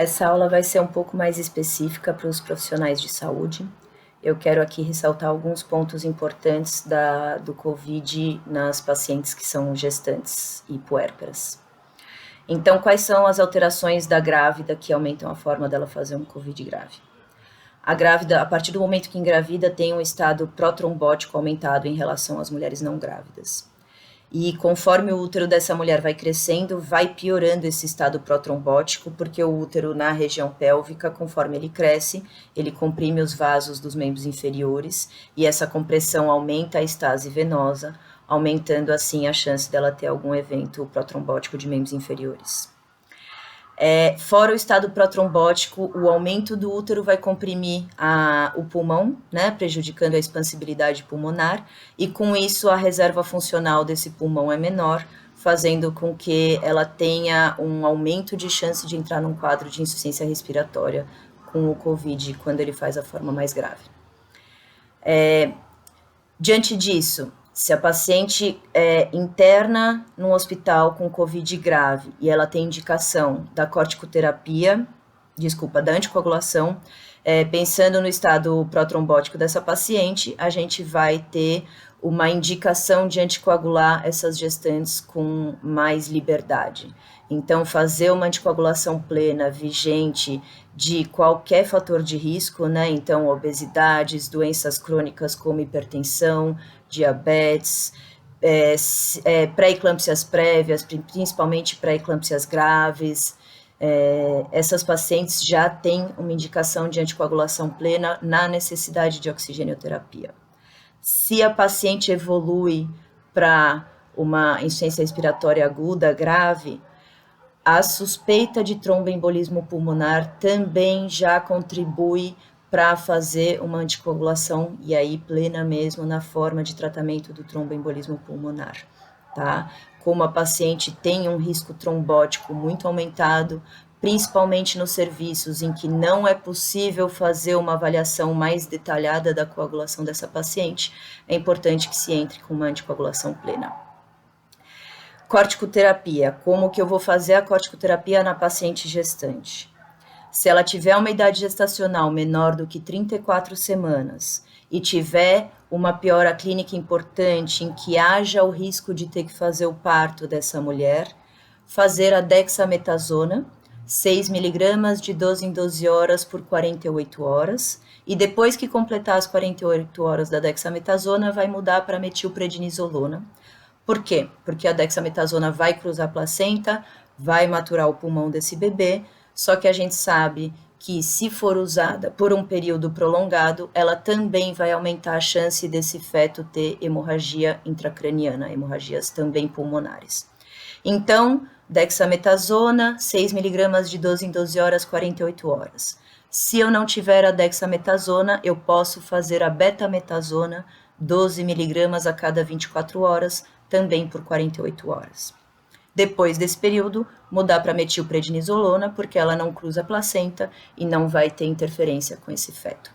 Essa aula vai ser um pouco mais específica para os profissionais de saúde. Eu quero aqui ressaltar alguns pontos importantes do COVID nas pacientes que são gestantes e puérperas. Então, quais são as alterações da grávida que aumentam a forma dela fazer um COVID grave? A grávida, a partir do momento que engravida, tem um estado protrombótico aumentado em relação às mulheres não grávidas. E conforme o útero dessa mulher vai crescendo, vai piorando esse estado protrombótico, porque o útero na região pélvica, conforme ele cresce, ele comprime os vasos dos membros inferiores, e essa compressão aumenta a estase venosa, aumentando assim a chance dela ter algum evento protrombótico de membros inferiores. Fora o estado protrombótico, o aumento do útero vai comprimir o pulmão, né, prejudicando a expansibilidade pulmonar, e com isso a reserva funcional desse pulmão é menor, fazendo com que ela tenha um aumento de chance de entrar num quadro de insuficiência respiratória com o COVID, quando ele faz a forma mais grave. Diante disso, se a paciente interna num hospital com COVID grave e ela tem indicação da da anticoagulação, pensando no estado protrombótico dessa paciente, a gente vai ter uma indicação de anticoagular essas gestantes com mais liberdade. Então, fazer uma anticoagulação plena, vigente, de qualquer fator de risco, né? Então, obesidades, doenças crônicas como hipertensão, diabetes, pré-eclâmpsias prévias, principalmente pré-eclâmpsias graves. Essas pacientes já têm uma indicação de anticoagulação plena na necessidade de oxigenoterapia. Se a paciente evolui para uma insuficiência respiratória aguda grave, a suspeita de tromboembolismo pulmonar também já contribui para fazer uma anticoagulação, e aí plena mesmo, na forma de tratamento do tromboembolismo pulmonar, tá? Como a paciente tem um risco trombótico muito aumentado, principalmente nos serviços em que não é possível fazer uma avaliação mais detalhada da coagulação dessa paciente, é importante que se entre com uma anticoagulação plena. Corticoterapia, como que eu vou fazer a corticoterapia na paciente gestante? Se ela tiver uma idade gestacional menor do que 34 semanas e tiver uma piora clínica importante em que haja o risco de ter que fazer o parto dessa mulher, fazer a dexametasona, 6 miligramas de 12 em 12 horas por 48 horas, e depois que completar as 48 horas da dexametasona, vai mudar para metilprednisolona. Por quê? Porque a dexametasona vai cruzar a placenta, vai maturar o pulmão desse bebê, só que a gente sabe que se for usada por um período prolongado, ela também vai aumentar a chance desse feto ter hemorragia intracraniana, hemorragias também pulmonares. Então, dexametasona, 6 miligramas de 12 em 12 horas, 48 horas. Se eu não tiver a dexametasona, eu posso fazer a betametasona, 12 miligramas a cada 24 horas, também por 48 horas. Depois desse período, mudar para metilprednisolona, porque ela não cruza a placenta e não vai ter interferência com esse feto.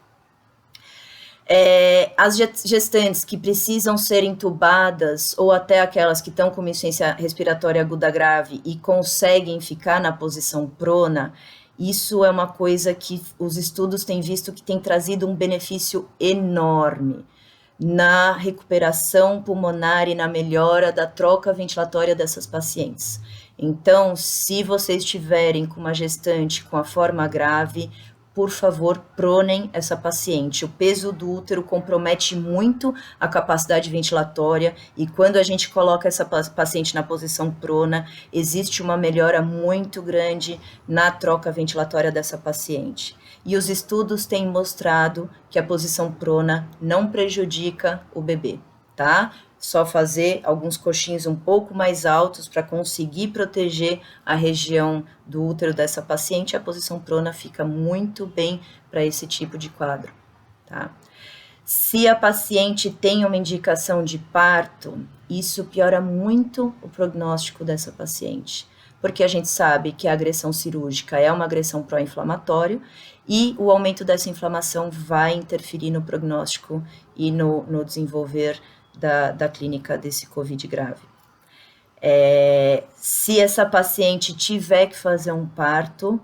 As gestantes que precisam ser intubadas, ou até aquelas que estão com uma insuficiência respiratória aguda grave e conseguem ficar na posição prona, isso é uma coisa que os estudos têm visto que tem trazido um benefício enorme na recuperação pulmonar e na melhora da troca ventilatória dessas pacientes. Então, se vocês estiverem com uma gestante com a forma grave, por favor, pronem essa paciente. O peso do útero compromete muito a capacidade ventilatória e quando a gente coloca essa paciente na posição prona, existe uma melhora muito grande na troca ventilatória dessa paciente. E os estudos têm mostrado que a posição prona não prejudica o bebê, tá? Só fazer alguns coxins um pouco mais altos para conseguir proteger a região do útero dessa paciente, a posição prona fica muito bem para esse tipo de quadro, tá? Se a paciente tem uma indicação de parto, isso piora muito o prognóstico dessa paciente, porque a gente sabe que a agressão cirúrgica é uma agressão pró-inflamatória e o aumento dessa inflamação vai interferir no prognóstico e no desenvolver da clínica desse COVID grave. Se essa paciente tiver que fazer um parto,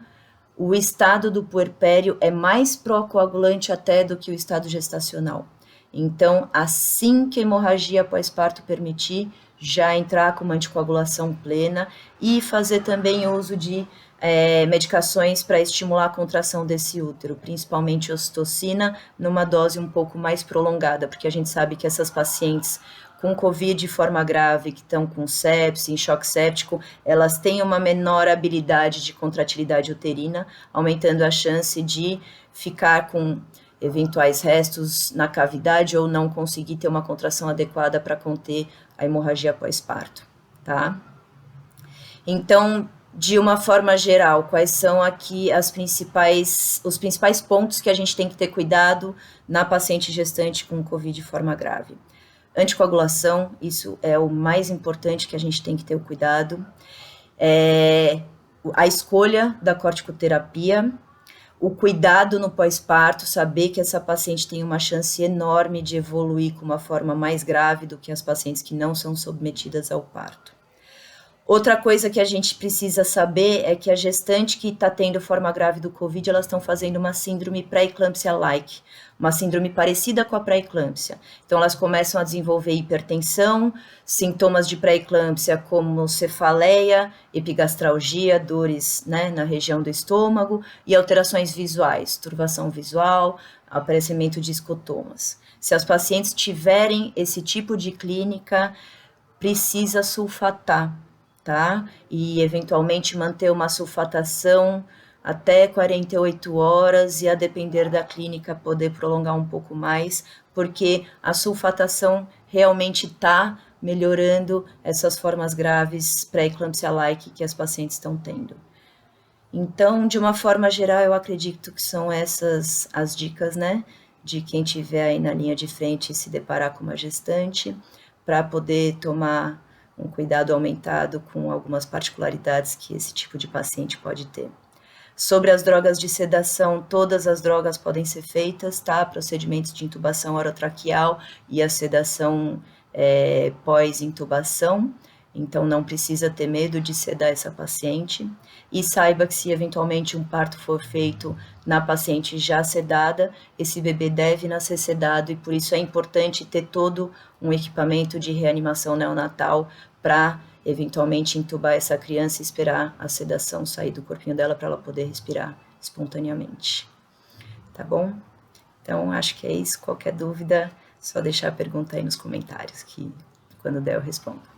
o estado do puerpério é mais pró-coagulante até do que o estado gestacional. Então, assim que a hemorragia pós-parto permitir, já entrar com uma anticoagulação plena e fazer também uso de medicações para estimular a contração desse útero, principalmente ocitocina, numa dose um pouco mais prolongada, porque a gente sabe que essas pacientes com COVID de forma grave, que estão com sepse, em choque séptico, elas têm uma menor habilidade de contratilidade uterina, aumentando a chance de ficar com eventuais restos na cavidade ou não conseguir ter uma contração adequada para conter a hemorragia pós-parto, tá? Então, de uma forma geral, quais são aqui os principais pontos que a gente tem que ter cuidado na paciente gestante com COVID de forma grave? Anticoagulação, isso é o mais importante que a gente tem que ter o cuidado. A escolha da corticoterapia, o cuidado no pós-parto, saber que essa paciente tem uma chance enorme de evoluir com uma forma mais grave do que as pacientes que não são submetidas ao parto. Outra coisa que a gente precisa saber é que a gestante que está tendo forma grave do COVID, elas estão fazendo uma síndrome pré-eclâmpsia-like, uma síndrome parecida com a pré-eclâmpsia. Então, elas começam a desenvolver hipertensão, sintomas de pré-eclâmpsia como cefaleia, epigastralgia, dores, né, na região do estômago e alterações visuais, turvação visual, aparecimento de escotomas. Se as pacientes tiverem esse tipo de clínica, precisa sulfatar, tá? E eventualmente manter uma sulfatação até 48 horas e, a depender da clínica, poder prolongar um pouco mais, porque a sulfatação realmente está melhorando essas formas graves pré-eclâmpsia-like que as pacientes estão tendo. Então, de uma forma geral, eu acredito que são essas as dicas, né? De quem tiver aí na linha de frente e se deparar com uma gestante, para poder tomar um cuidado aumentado com algumas particularidades que esse tipo de paciente pode ter. Sobre as drogas de sedação, todas as drogas podem ser feitas, tá? Procedimentos de intubação orotraqueal e a sedação pós-intubação. Então, não precisa ter medo de sedar essa paciente. E saiba que se eventualmente um parto for feito na paciente já sedada, esse bebê deve nascer sedado e por isso é importante ter todo um equipamento de reanimação neonatal para eventualmente entubar essa criança e esperar a sedação sair do corpinho dela para ela poder respirar espontaneamente. Tá bom? Então, acho que é isso. Qualquer dúvida, só deixar a pergunta aí nos comentários, que quando der eu respondo.